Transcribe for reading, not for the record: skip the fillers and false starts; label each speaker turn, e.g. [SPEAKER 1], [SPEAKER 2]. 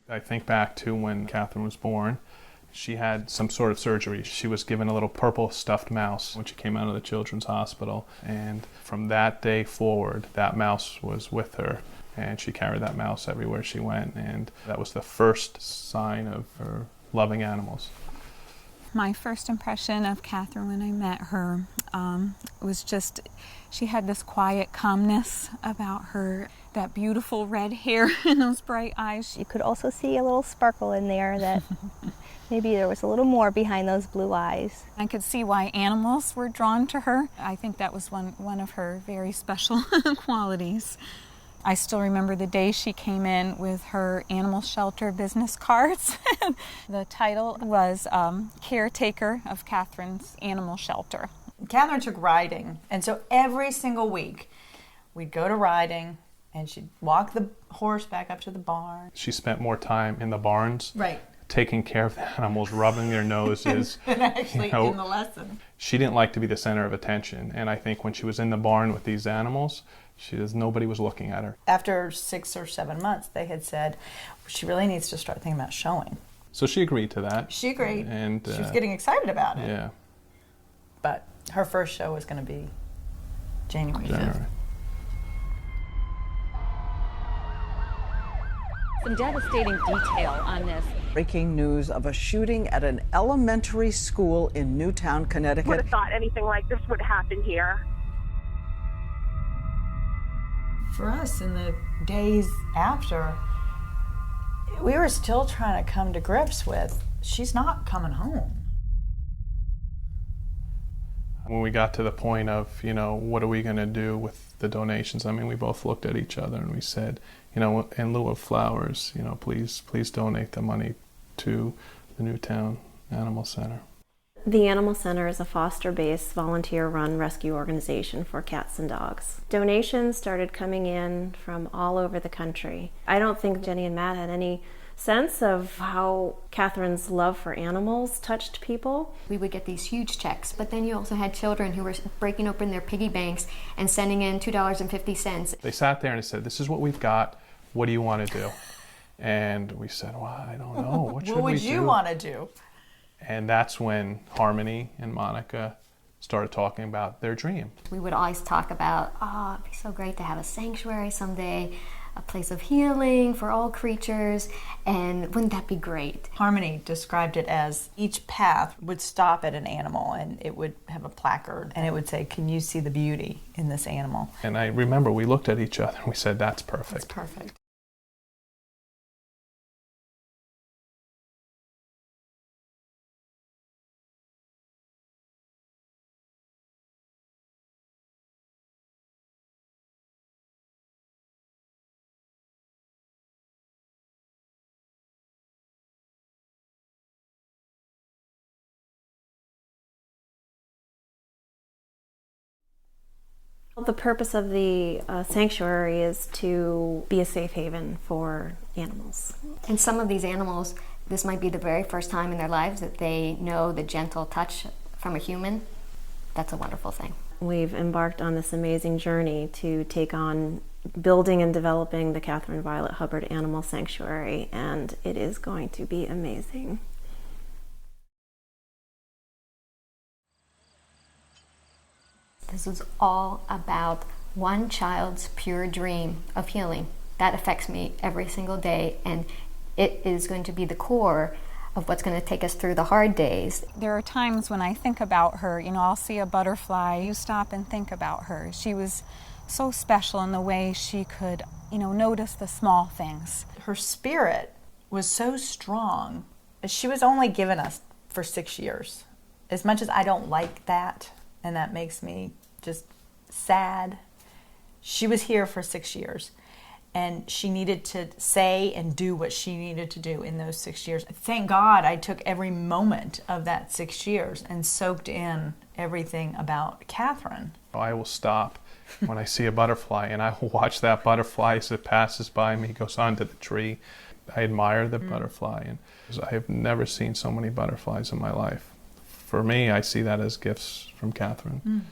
[SPEAKER 1] I think back to when Catherine was born. She had some sort of surgery. She was given a little purple stuffed mouse when she came out of the children's hospital. And from that day forward, that mouse was with her. And she carried that mouse everywhere she went. And that was the first sign of her loving animals.
[SPEAKER 2] My first impression of Catherine when I met her was just, she had this quiet calmness about her, that beautiful red hair and those bright eyes.
[SPEAKER 3] You could also see a little sparkle in there that maybe there was a little more behind those blue eyes.
[SPEAKER 2] I could see why animals were drawn to her. I think that was one of her very special qualities. I still remember the day she came in with her animal shelter business cards. The title was Caretaker of Catherine's Animal Shelter.
[SPEAKER 4] Catherine took riding, and so every single week we'd go to riding and she'd walk the horse back up to the barn.
[SPEAKER 1] She spent more time in the barns.
[SPEAKER 4] Right.
[SPEAKER 1] Taking care of the animals, rubbing their noses.
[SPEAKER 4] And actually in the lesson.
[SPEAKER 1] She didn't like to be the center of attention, and I think when she was in the barn with these animals, nobody was looking at her.
[SPEAKER 4] After 6 or 7 months, they had said she really needs to start thinking about showing.
[SPEAKER 1] So she agreed to that.
[SPEAKER 4] She agreed,
[SPEAKER 1] and
[SPEAKER 4] she was getting excited about it.
[SPEAKER 1] Yeah.
[SPEAKER 4] But her first show was going to be January 5th.
[SPEAKER 5] Some devastating detail on this.
[SPEAKER 6] Breaking news of a shooting at an elementary school in Newtown, Connecticut.
[SPEAKER 7] Would have thought anything like this would happen here.
[SPEAKER 4] For us, in the days after, we were still trying to come to grips with, she's not coming home.
[SPEAKER 1] When we got to the point of, what are we going to do with the donations? I mean, we both looked at each other and we said, in lieu of flowers, please donate the money to the Newtown Animal Center.
[SPEAKER 8] The Animal Center is a foster-based, volunteer-run rescue organization for cats and dogs. Donations started coming in from all over the country. I don't think Jenny and Matt had any sense of how Catherine's love for animals touched people.
[SPEAKER 5] We would get these huge checks, but then you also had children who were breaking open their piggy banks and sending in $2.50.
[SPEAKER 1] They sat there and said, "This is what we've got. What do you want to do?" And we said, "Well, I don't know. What should we do?"
[SPEAKER 4] What would you want to do?
[SPEAKER 1] And that's when Harmony and Monica started talking about their dream.
[SPEAKER 5] We would always talk about, it'd be so great to have a sanctuary someday, a place of healing for all creatures, and wouldn't that be great?
[SPEAKER 4] Harmony described it as each path would stop at an animal and it would have a placard and it would say, "Can you see the beauty in this animal?"
[SPEAKER 1] And I remember we looked at each other and we said, "That's perfect."
[SPEAKER 4] That's perfect.
[SPEAKER 8] The purpose of the sanctuary is to be a safe haven for animals.
[SPEAKER 5] And some of these animals, this might be the very first time in their lives that they know the gentle touch from a human. That's a wonderful thing.
[SPEAKER 8] We've embarked on this amazing journey to take on building and developing the Catherine Violet Hubbard Animal Sanctuary, and it is going to be amazing.
[SPEAKER 5] This is all about one child's pure dream of healing. That affects me every single day, and it is going to be the core of what's going to take us through the hard days.
[SPEAKER 2] There are times when I think about her, I'll see a butterfly, you stop and think about her. She was so special in the way she could, notice the small things.
[SPEAKER 4] Her spirit was so strong. She was only given us for 6 years. As much as I don't like that, and that makes me just sad, she was here for 6 years. And she needed to say and do what she needed to do in those 6 years. Thank God I took every moment of that 6 years and soaked in everything about Catherine.
[SPEAKER 1] I will stop when I see a butterfly and I will watch that butterfly as it passes by me, goes onto the tree. I admire the butterfly, and I have never seen so many butterflies in my life. For me, I see that as gifts from Catherine.